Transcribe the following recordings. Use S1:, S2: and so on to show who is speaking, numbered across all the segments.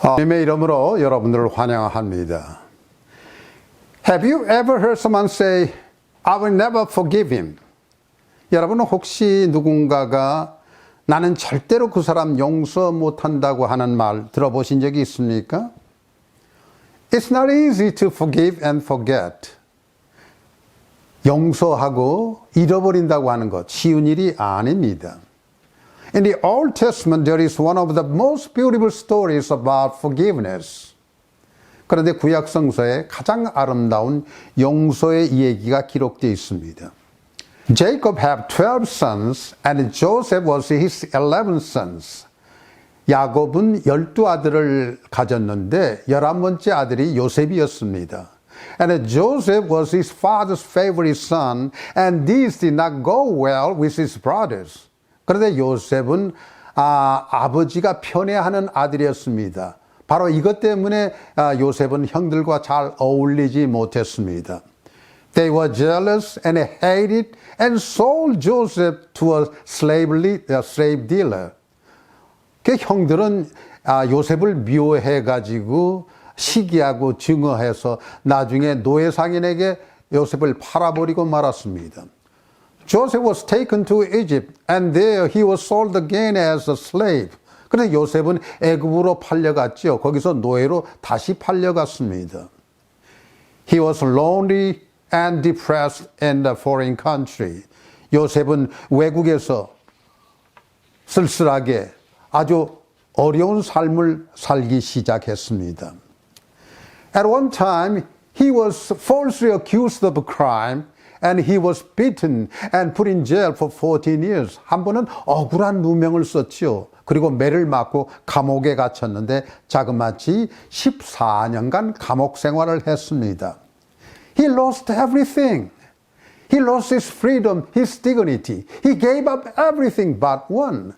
S1: 주님의 이름으로 여러분들을 환영합니다. Have you ever heard someone say, I will never forgive him? 여러분은 혹시 누군가가 나는 절대로 그 사람 용서 못한다고 하는 말 들어보신 적이 있습니까? It's not easy to forgive and forget. 용서하고 잃어버린다고 하는 것 쉬운 일이 아닙니다. In the Old Testament, there is one of the most beautiful stories about forgiveness. 그런데 구약 성서에 가장 아름다운 용서의 이야기가 기록되어 있습니다. Jacob had 12 sons and Joseph was his 11th sons. 야곱은 12아들을 가졌는데 11번째 아들이 요셉이었습니다. And Joseph was his father's favorite son and these did not go well with his brothers. 그런데 요셉은 아버지가 편애하는 아들이었습니다. 바로 이것 때문에 요셉은 형들과 잘 어울리지 못했습니다. They were jealous and hated and sold Joseph to a slave dealer. 그 형들은 요셉을 미워해가지고 시기하고 증오해서 나중에 노예상인에게 요셉을 팔아버리고 말았습니다. Joseph was taken to Egypt and there he was sold again as a slave. 그래서 요셉은 애굽으로 팔려갔죠. 거기서 노예로 다시 팔려갔습니다. He was lonely and depressed in the foreign country. 요셉은 외국에서 쓸쓸하게 아주 어려운 삶을 살기 시작했습니다. At one time, he was falsely accused of a crime and he was beaten and put in jail for 14 years. 한 번은 억울한 누명을 썼죠. 그리고 매를 맞고 감옥에 갇혔는데 자그마치 14년간 감옥 생활을 했습니다. He lost everything. He lost his freedom, his dignity. He gave up everything but one.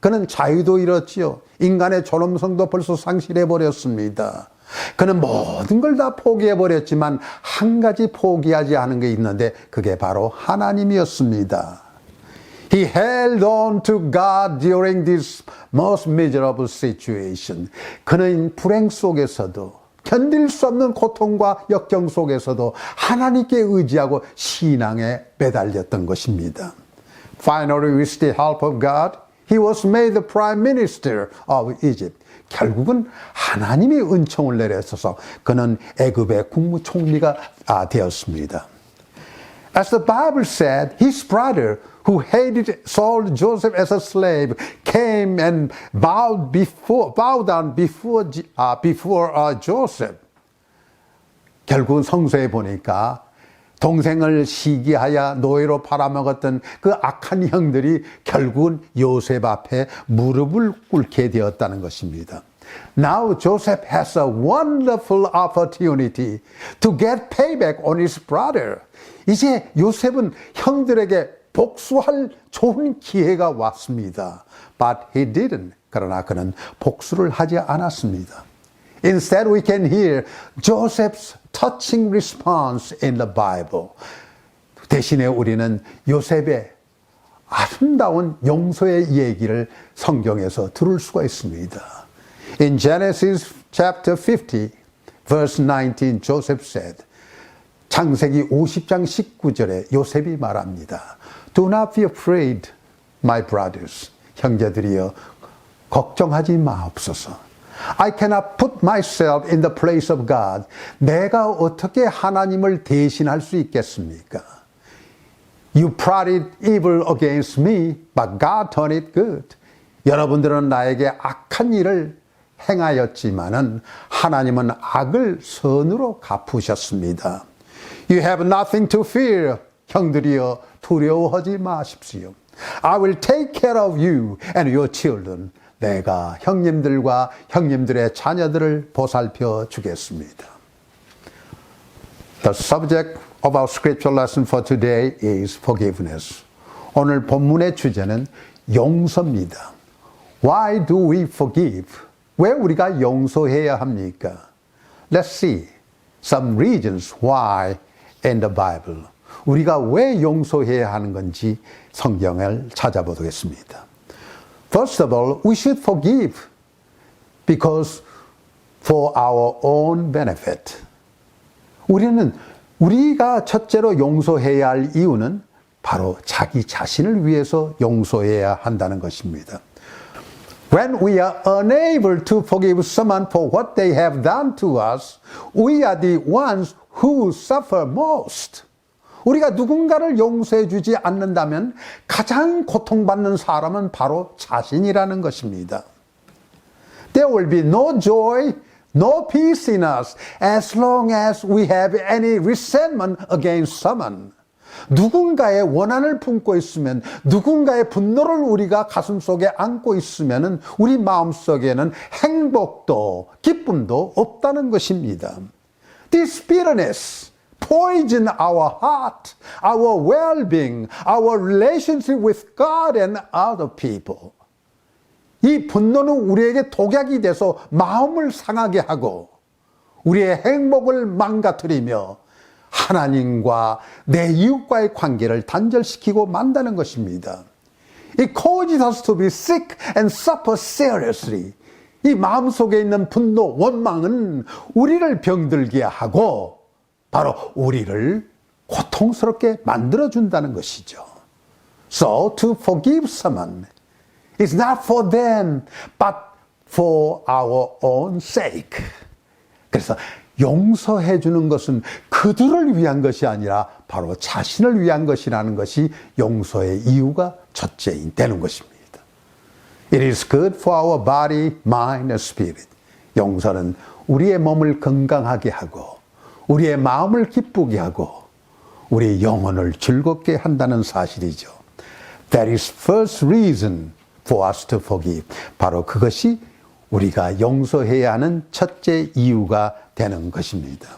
S1: 그는 자유도 잃었지요. 인간의 존엄성도 벌써 상실해버렸습니다. 그는 모든 걸 다 포기해버렸지만 한 가지 포기하지 않은 게 있는데 그게 바로 하나님이었습니다. He held on to God during this most miserable situation. 그는 불행 속에서도 견딜 수 없는 고통과 역경 속에서도 하나님께 의지하고 신앙에 매달렸던 것입니다. Finally, with the help of God, he was made the prime minister of Egypt. 결국은 하나님이 은총을 내려서서 그는 애굽의 국무총리가 되었습니다. As the Bible said, his brother who hated sold Joseph as a slave came and bowed down before Joseph. 결국은 성서에 보니까 동생을 시기하여 노예로 팔아먹었던 그 악한 형들이 결국은 요셉 앞에 무릎을 꿇게 되었다는 것입니다. Now Joseph has a wonderful opportunity to get payback on his brother. 이제 요셉은 형들에게 복수할 좋은 기회가 왔습니다. But he didn't. 그러나 그는 복수를 하지 않았습니다. Instead, we can hear Joseph's touching response in the Bible. 대신에 우리는 요셉의 아름다운 용서의 얘기를 성경에서 들을 수가 있습니다. In Genesis chapter 50, verse 19, Joseph said, 창세기 50장 19절에 요셉이 말합니다. Do not be afraid, my brothers. 형제들이여, 걱정하지 마옵소서. I cannot put myself in the place of God. 내가 어떻게 하나님을 대신할 수 있겠습니까? You plotted evil against me, but God turned it good. 여러분들은 나에게 악한 일을 행하였지만은 하나님은 악을 선으로 갚으셨습니다. You have nothing to fear. 형들이여 두려워하지 마십시오. I will take care of you and your children. 내가 형님들과 형님들의 자녀들을 보살펴 주겠습니다. The subject of our scripture lesson for today is forgiveness. 오늘 본문의 주제는 용서입니다. Why do we forgive? 왜 우리가 용서해야 합니까? Let's see some reasons why in the Bible. 우리가 왜 용서해야 하는 건지 성경을 찾아보겠습니다. First of all, we should forgive because for our own benefit. 우리가 첫째로 용서해야 할 이유는 바로 자기 자신을 위해서 용서해야 한다는 것입니다. When we are unable to forgive someone for what they have done to us, we are the ones who suffer most. 우리가 누군가를 용서해 주지 않는다면 가장 고통받는 사람은 바로 자신이라는 것입니다. There will be no joy, no peace in us as long as we have any resentment against someone. 누군가의 원한을 품고 있으면, 누군가의 분노를 우리가 가슴속에 안고 있으면 우리 마음속에는 행복도 기쁨도 없다는 것입니다. This bitterness poison our heart, our well-being, our relationship with God and other people. 이 분노는 우리에게 독약이 돼서 마음을 상하게 하고 우리의 행복을 망가뜨리며 하나님과 내 이웃과의 관계를 단절시키고 만다는 것입니다. It causes us to be sick and suffer seriously. 이 마음속에 있는 분노, 원망은 우리를 병들게 하고 바로 우리를 고통스럽게 만들어준다는 것이죠. So to forgive someone is not for them, but for our own sake. 그래서 용서해 주는 것은 그들을 위한 것이 아니라 바로 자신을 위한 것이라는 것이 용서의 이유가 첫째인 되는 것입니다. It is good for our body, mind, and spirit. 용서는 우리의 몸을 건강하게 하고 우리의 마음을 기쁘게 하고 우리의 영혼을 즐겁게 한다는 사실이죠. That is first reason for us to forgive. 바로 그것이 우리가 용서해야 하는 첫째 이유가 되는 것입니다.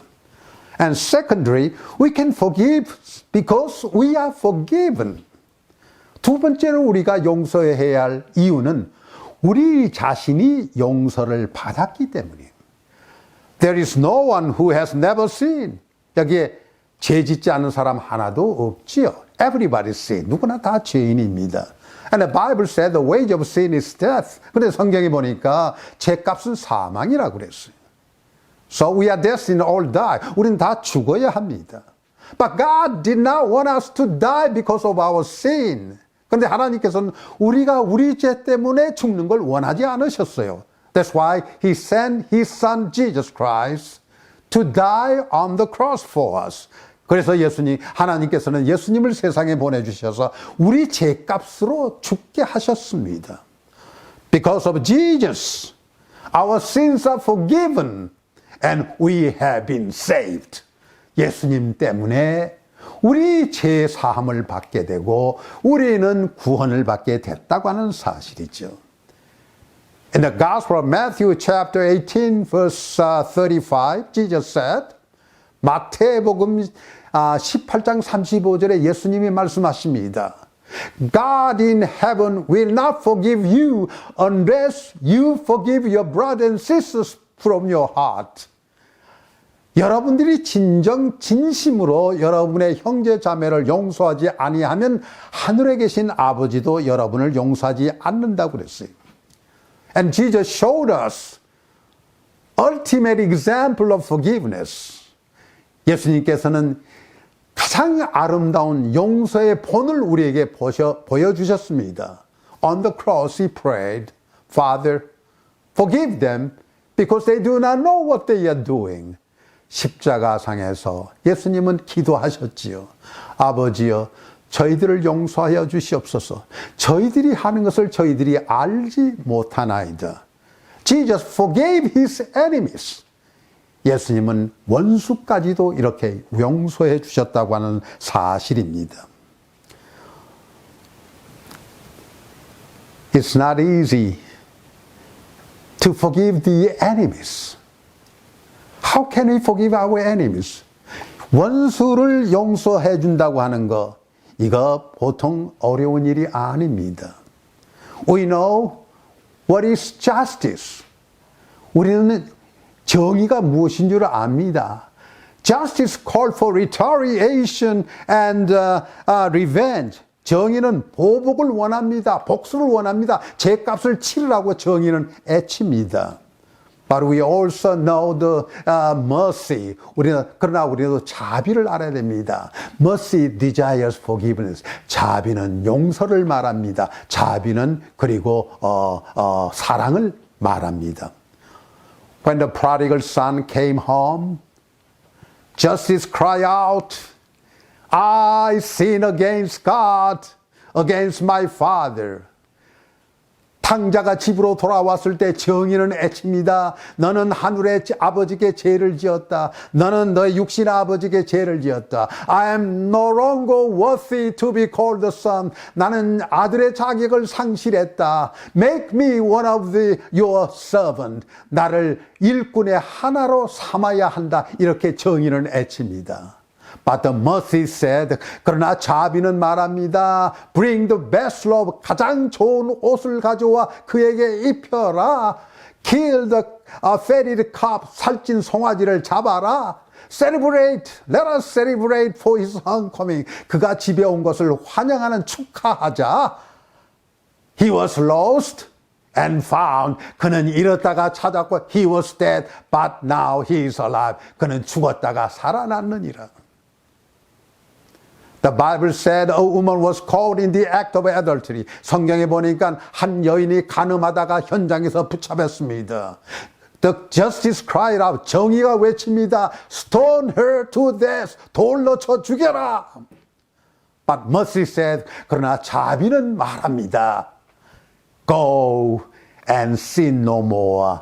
S1: And secondly, we can forgive because we are forgiven. 두 번째로 우리가 용서해야 할 이유는 우리 자신이 용서를 받았기 때문이에요. There is no one who has never sinned. 여기에 죄 짓지 않은 사람 하나도 없지요. Everybody sin. 누구나 다 죄인입니다. And the Bible said the wage of sin is death. 근데 성경에 보니까 죄값은 사망이라고 그랬어요. So we are destined to all die. 우리는 다 죽어야 합니다. But God did not want us to die because of our sin. 그런데 하나님께서는 우리가 우리 죄 때문에 죽는 걸 원하지 않으셨어요. That's why He sent His Son Jesus Christ to die on the cross for us. 그래서 하나님께서는 예수님을 세상에 보내주셔서 우리 죄값으로 죽게 하셨습니다. Because of Jesus, our sins are forgiven and we have been saved. 예수님 때문에 우리 죄 사함을 받게 되고 우리는 구원을 받게 됐다고 하는 사실이죠. In the Gospel of Matthew chapter 18 verse 35, Jesus said, 마태복음 18장 35절에 예수님이 말씀하십니다. God in heaven will not forgive you unless you forgive your brothers and sisters from your heart. 여러분들이 진심으로 여러분의 형제 자매를 용서하지 아니하면 하늘에 계신 아버지도 여러분을 용서하지 않는다고 그랬어요. And Jesus showed us ultimate example of forgiveness. 예수님께서는 가장 아름다운 용서의 본을 우리에게 보여주셨습니다. On the cross he prayed, Father, forgive them because they do not know what they are doing. 십자가상에서 예수님은 기도하셨지요. 아버지여, 저희들을 용서하여 주시옵소서. 저희들이 하는 것을 저희들이 알지 못하나이다. Jesus forgave his enemies. 예수님은 원수까지도 이렇게 용서해 주셨다고 하는 사실입니다. It's not easy to forgive the enemies. How can we forgive our enemies? 원수를 용서해 준다고 하는 거, 이거 보통 어려운 일이 아닙니다. We know what is justice. 우리는 정의가 무엇인 줄 압니다. Justice called for retaliation and revenge. 정의는 보복을 원합니다. 복수를 원합니다. 죄값을 치르라고 정의는 애칩니다. But we also know the mercy. 그러나 우리도 자비를 알아야 됩니다. Mercy desires forgiveness. 자비는 용서를 말합니다. 자비는 그리고 사랑을 말합니다. When the prodigal son came home, justice cried out, I sin against God, against my father. 탕자가 집으로 돌아왔을 때 정의는 애칩니다. 너는 하늘의 아버지께 죄를 지었다. 너는 너의 육신의 아버지께 죄를 지었다. I am no longer worthy to be called the son. 나는 아들의 자격을 상실했다. Make me one of your servant. 나를 일꾼의 하나로 삼아야 한다. 이렇게 정의는 애칩니다. But the mercy said, 그러나 자비는 말합니다. Bring the best robe, 가장 좋은 옷을 가져와 그에게 입혀라. Kill the fatted calf, 살찐 송아지를 잡아라. Celebrate, let us celebrate for his homecoming. 그가 집에 온 것을 환영하는 축하하자. He was lost and found. 그는 잃었다가 찾았고, he was dead, but now he is alive. 그는 죽었다가 살아났느니라. The Bible said a woman was caught in the act of adultery. 성경에 보니까 한 여인이 간음하다가 현장에서 붙잡혔습니다. The justice cried out. 정의가 외칩니다. Stone her to death. 돌로 쳐 죽여라. But mercy said, 그러나 자비는 말합니다. Go and sin no more.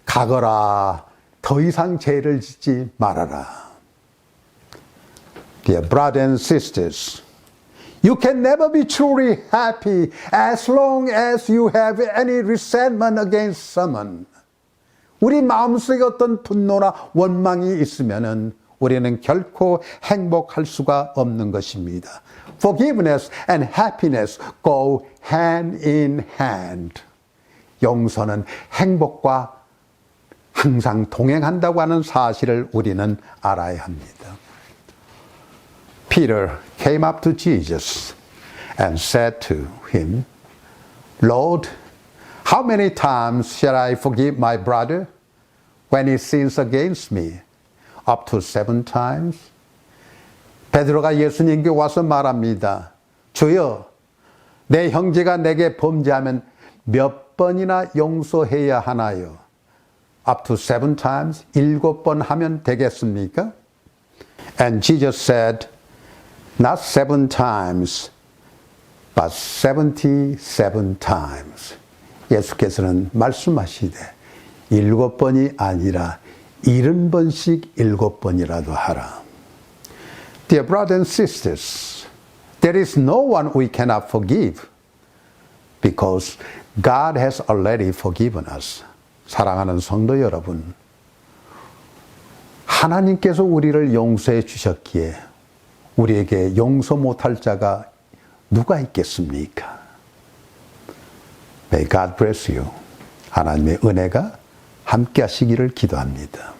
S1: 가거라. 더 이상 죄를 짓지 말아라. Dear brothers and sisters, you can never be truly happy as long as you have any resentment against someone. 우리 마음속에 어떤 분노나 원망이 있으면은 우리는 결코 행복할 수가 없는 것입니다. Forgiveness and happiness go hand in hand. 용서는 행복과 항상 동행한다고 하는 사실을 우리는 알아야 합니다. Peter came up to Jesus and said to him, Lord, how many times shall I forgive my brother when he sins against me? Up to 7 times? 베드로가 예수님께 와서 말합니다. 주여, 내 형제가 내게 범죄하면 몇 번이나 용서해야 하나요? Up to 7 times? 7번 하면 되겠습니까? And Jesus said, Not 7 times, but 77 times. 예수께서는 말씀하시되 7번이 아니라 70번씩 7번이라도 하라. Dear brothers and sisters, there is no one we cannot forgive because God has already forgiven us. 사랑하는 성도 여러분, 하나님께서 우리를 용서해 주셨기에 우리에게 용서 못할 자가 누가 있겠습니까? May God bless you. 하나님의 은혜가 함께 하시기를 기도합니다.